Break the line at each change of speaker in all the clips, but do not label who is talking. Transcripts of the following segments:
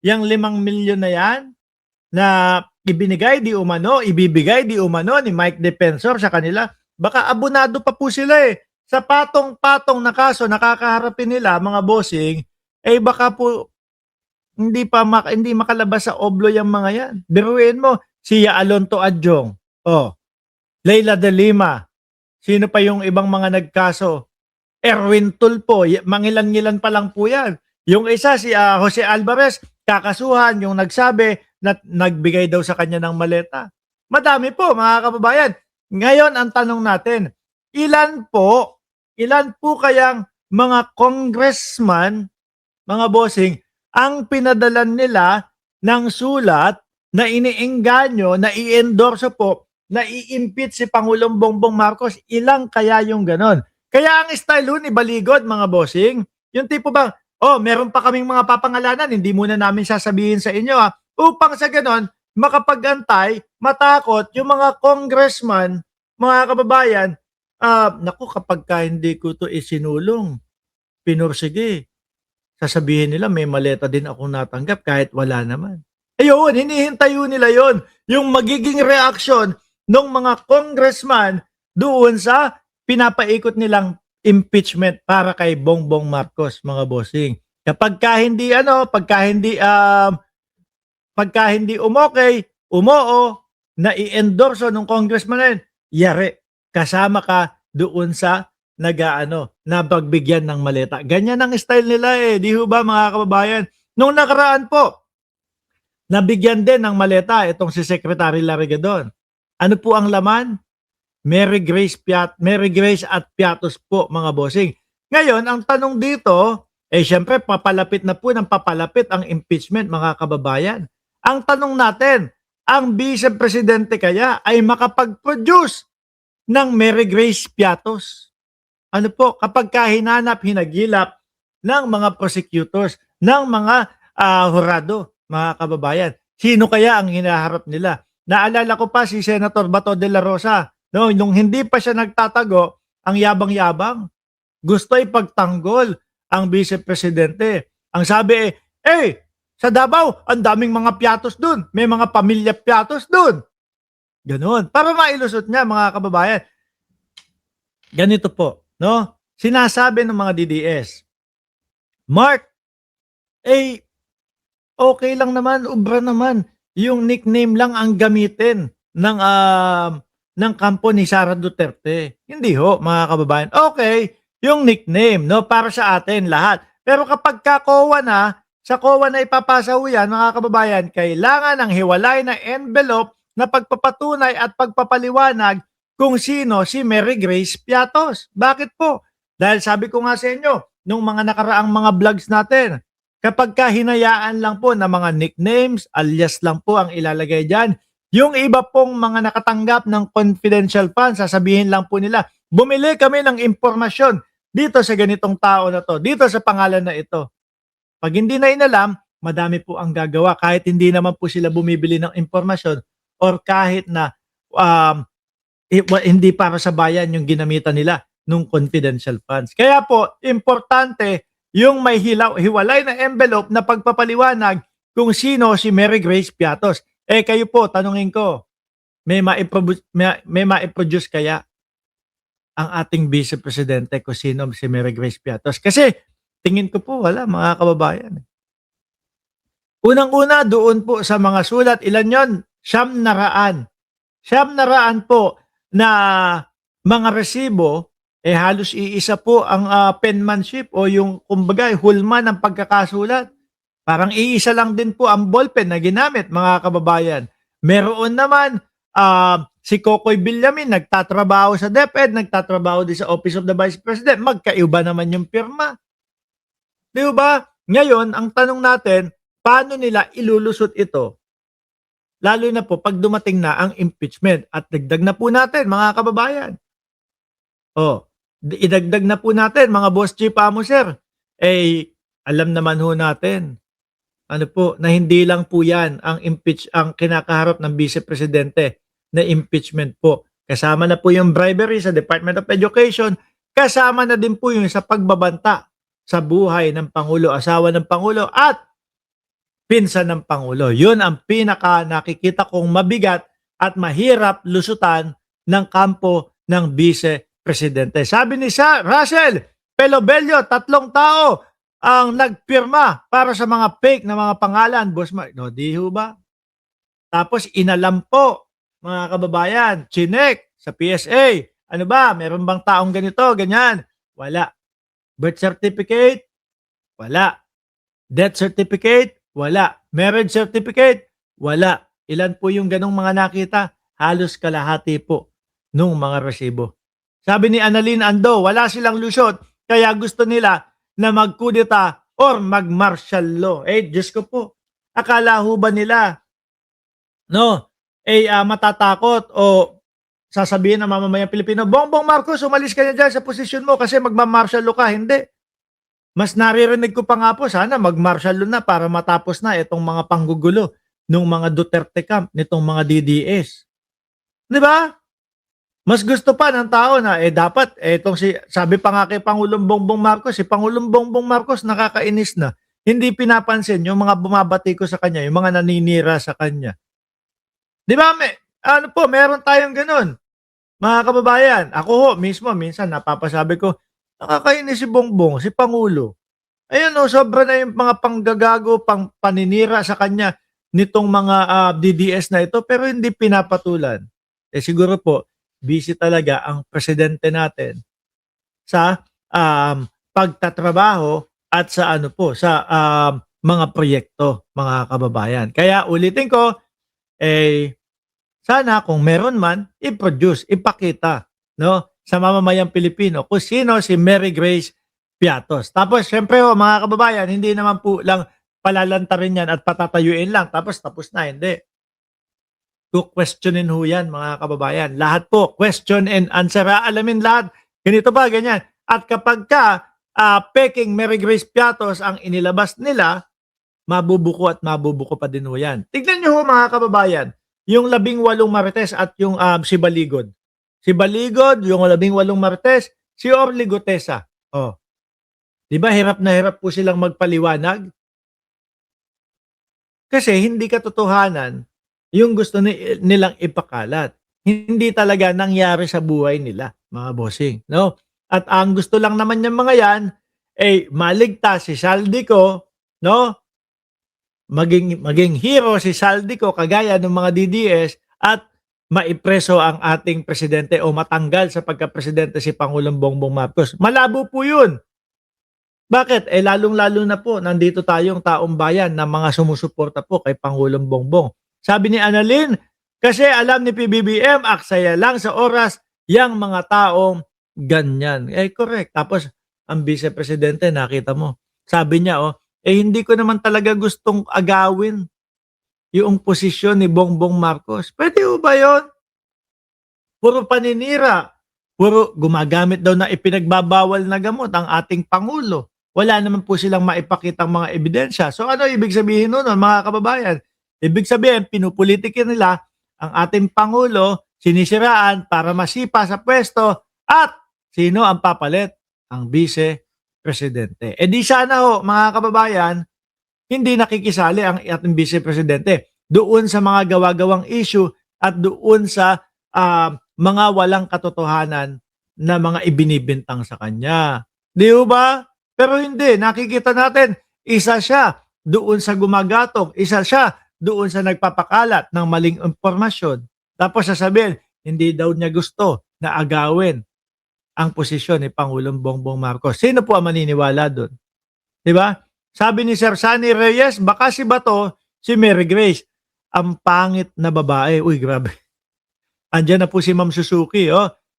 yang 5 milyon na yan na ibibigay di umano ni Mike Defensor sa kanila. Baka abonado pa po sila eh. Sa patong-patong na kaso nakakaharapin nila mga bossing, eh baka po hindi makalabas sa oblo yung mga yan. Biruin mo, si Alonto Adjong, Leila de Lima, sino pa yung ibang mga nagkaso? Erwin Tulfo, mangilan-ngilan pa lang po yan. Yung isa si Jose Alvarez, kakasuhan yung nagsabi na nagbigay daw sa kanya ng maleta. Madami po mga kababayan. Ngayon ang tanong natin, ilan po kayang mga congressman, mga bossing, ang pinadalan nila ng sulat na iniengganyo, na i-endorso po, na i-impeach si Pangulong Bongbong Marcos? Ilang kaya yung ganon? Kaya ang style ni Baligod, mga bossing, yung tipo bang, meron pa kaming mga papangalanan, hindi muna namin sasabihin sa inyo upang sa ganon, makapag-antay, matakot yung mga congressman, mga kababayan, naku, kapag hindi ko to isinulong, pinursige, sasabihin nila may maleta din akong natanggap kahit wala naman. Ayun, hinihintay nila yon, yung magiging reaksyon ng mga congressman doon sa pinapaikot nilang impeachment para kay Bongbong Marcos, mga bossing. Pagka hindi umoo na i-endorso ng congressman na yun, yari, kasama ka doon sa napagbigyan ng maleta. Ganyan ang style nila di ho ba mga kababayan? Nung nakaraan po, nabigyan din ng maleta itong si Secretary Larregadon. Ano po ang laman? Mary Grace at Piatos po, mga bossing. Ngayon, ang tanong dito, syempre papalapit na po ng papalapit ang impeachment, mga kababayan. Ang tanong natin, ang Vice Presidente kaya ay makapag-produce ng Mary Grace Piatos? Ano po, kapag hinagilap ng mga prosecutors, ng mga hurado, mga kababayan, sino kaya ang hinaharap nila? Naalala ko pa si Senator Bato de la Rosa, nung hindi pa siya nagtatago, ang yabang-yabang, gusto ipagtanggol ang Vice Presidente. Ang sabi sa Davao, ang daming mga Piatos dun, may mga pamilya Piatos dun. Ganon. Para mailusot niya, mga kababayan. Ganito po, sinasabi ng mga DDS, Mark, okay lang naman, ubra naman, yung nickname lang ang gamitin ng kampo ni Sara Duterte. Hindi ho, mga kababayan. Okay, yung nickname, para sa atin lahat. Pero kapag sa COA na ipapasa ho yan, mga kababayan, kailangan ng hiwalay na envelope na pagpapatunay at pagpapaliwanag kung sino si Mary Grace Piatos. Bakit po? Dahil sabi ko nga sa inyo, nung mga nakaraang mga vlogs natin, kapag hinayaan lang po na mga nicknames, alias lang po ang ilalagay dyan, yung iba pong mga nakatanggap ng confidential funds, sasabihin lang po nila, bumili kami ng impormasyon dito sa ganitong tao na to, dito sa pangalan na ito. Pag hindi na inalam, madami po ang gagawa kahit hindi naman po sila bumibili ng impormasyon or kahit na hindi para sa bayan yung ginamitan nila nung confidential funds. Kaya po, importante yung may hiwalay na envelope na pagpapaliwanag kung sino si Mary Grace Piatos. Kayo po, tanungin ko, may maiproduce kaya ang ating Vice Presidente kung sino si Mary Grace Piatos? Kasi tingin ko po wala, mga kababayan. Unang-una doon po sa mga sulat, ilan yon? 900 po na mga resibo, halos iisa po ang penmanship o yung kumbaga hulma ng pagkakasulat. Parang iisa lang din po ang ballpen na ginamit, mga kababayan. Meron naman si Kokoy Villamin, nagtatrabaho sa DepEd, nagtatrabaho din sa Office of the Vice President. Magkaiba naman yung pirma. Di ba? Ngayon, ang tanong natin, paano nila ilulusot ito? Lalo na po pag dumating na ang impeachment. At dagdag na po natin, mga kababayan. Idagdag na po natin, mga Boss Chief Amo Sir. Alam naman ho natin, na hindi lang po yan ang kinakaharap ng Vice Presidente na impeachment po. Kasama na po yung bribery sa Department of Education, kasama na din po yung sa pagbabanta sa buhay ng Pangulo, asawa ng Pangulo, at pinsan ng Pangulo. Yun ang pinaka nakikita kong mabigat at mahirap lusutan ng kampo ng Vice Presidente. Sabi ni Russell Pelobello, 3 tao ang nagpirma para sa mga fake na mga pangalan. Boss Mark, no, di ho ba? Tapos inalam po, mga kababayan, chinek sa PSA. Ano ba, meron bang taong ganito, ganyan? Wala. Birth certificate? Wala. Death certificate? Wala. Marriage certificate? Wala. Ilan po yung ganong mga nakita? Halos kalahati po nung mga resibo. Sabi ni Annalyn Ando, wala silang lusot, kaya gusto nila na magkudeta or mag-martial law. Diyos ko po, akala ho ba nila, no, matatakot o sasabihin ng mamamayang Pilipino, Bongbong Marcos, umalis ka na dyan sa posisyon mo kasi magma-martial law ka. Hindi. Mas naririnig ko pa nga po, sana mag-martial law na para matapos na itong mga panggugulo ng mga Duterte camp, nitong mga DDS. Di ba? Mas gusto pa ng tao na dapat sabi pa nga kay Pangulong Bongbong Marcos, si Pangulong Bongbong Marcos nakakainis na. Hindi pinapansin yung mga bumabati ko sa kanya, yung mga naninira sa kanya. Di ba? Meron tayong ganun. Mga kababayan, ako ho, mismo, minsan napapasabi ko, nakakainis si Bongbong, si Pangulo. Ayun sobra na yung mga panggagago, paninira sa kanya nitong mga DDS na ito, pero hindi pinapatulan. Siguro po, busy talaga ang presidente natin sa pagtatrabaho at sa sa mga proyekto, mga kababayan. Kaya ulitin ko, sana kung meron man, i-produce, ipakita, no, sa mamamayang Pilipino kung sino si Mary Grace Piatos. Tapos, syempre mga kababayan, hindi naman po lang palalantarin yan at patatayuin lang, tapos na, hindi. Questionin ho yan, mga kababayan. Lahat po, question and answer. Alamin lahat. Ganito ba, ganyan. At kapag peking Mary Grace Piatos ang inilabas nila, mabubuko at mabubuko pa din ho yan. Tignan nyo ho, mga kababayan, yung 18 Marites at yung si Baligod. Si Baligod, yung 18 Marites, si Orly Gutesa. Di ba hirap na hirap po silang magpaliwanag? Kasi hindi katotohanan yung gusto nilang ipakalat. Hindi talaga nangyari sa buhay nila, mga bossing, no? At ang gusto lang naman ng mga yan maligtas si Saldico, no? Maging hero si Saldico kagaya ng mga DDS at maipreso ang ating presidente o matanggal sa pagka-presidente si Pangulong Bongbong Marcos. Malabo po 'yun. Bakit? Lalong-lalo na po nandito tayong taong bayan na mga sumusuporta po kay Pangulong Bongbong. Sabi ni Annalyn, kasi alam ni PBBM, aksaya lang sa oras yang mga taong ganyan. Correct. Tapos, ang vice-presidente, nakita mo, sabi niya, hindi ko naman talaga gustong agawin yung posisyon ni Bongbong Marcos. Pwede ba yun? Puro paninira. Puro gumagamit daw na ipinagbabawal na gamot ang ating Pangulo. Wala naman po silang maipakitang mga ebidensya. So ano ibig sabihin nun, mga kababayan? Ibig sabihin, pinupolitikin nila ang ating Pangulo, sinisiraan para masipa sa pwesto at sino ang papalit? Ang vice-presidente. Di sana ho, mga kababayan, hindi nakikisali ang ating vice-presidente doon sa mga gawa-gawang issue at doon sa mga walang katotohanan na mga ibinibintang sa kanya. Di ba? Pero hindi, nakikita natin, isa siya doon sa gumagatong, isa siya doon sa nagpapakalat ng maling impormasyon. Tapos sasabihin, hindi daw niya gusto na agawin ang posisyon ni Pangulong Bongbong Marcos. Sino po ang maniniwala doon? Di ba? Sabi ni Sir Sunny Reyes, baka si Bato, si Mary Grace, ang pangit na babae. Uy, grabe. Andiyan na po si Ma'am Suzuki.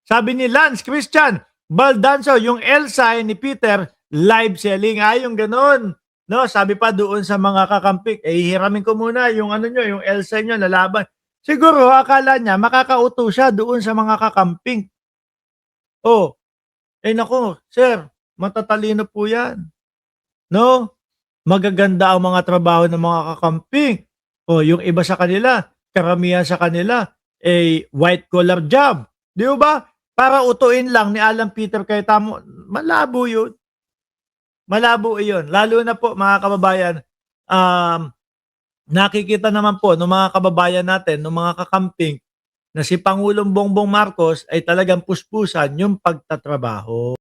Sabi ni Lance Christian Baldanzo, yung Elsa ni Peter, live selling. Yung ganun. No, sabi pa doon sa mga kakampik, hiramin ko muna yung yung Elsa nyo lalaban. Siguro, akala niya, makakauto siya doon sa mga kakamping. Nako, sir, matatalino po yan. No? Magaganda ang mga trabaho ng mga kakamping. Yung iba sa kanila, karamihan sa kanila, white collar job. Di ba? Para utuin lang ni Alan Peter Cayetano, malabo yun. Malabo yun. Lalo na po, mga kababayan, nakikita naman po ng mga kababayan natin, ng mga kakamping na si Pangulong Bongbong Marcos ay talagang puspusan yung pagtatrabaho.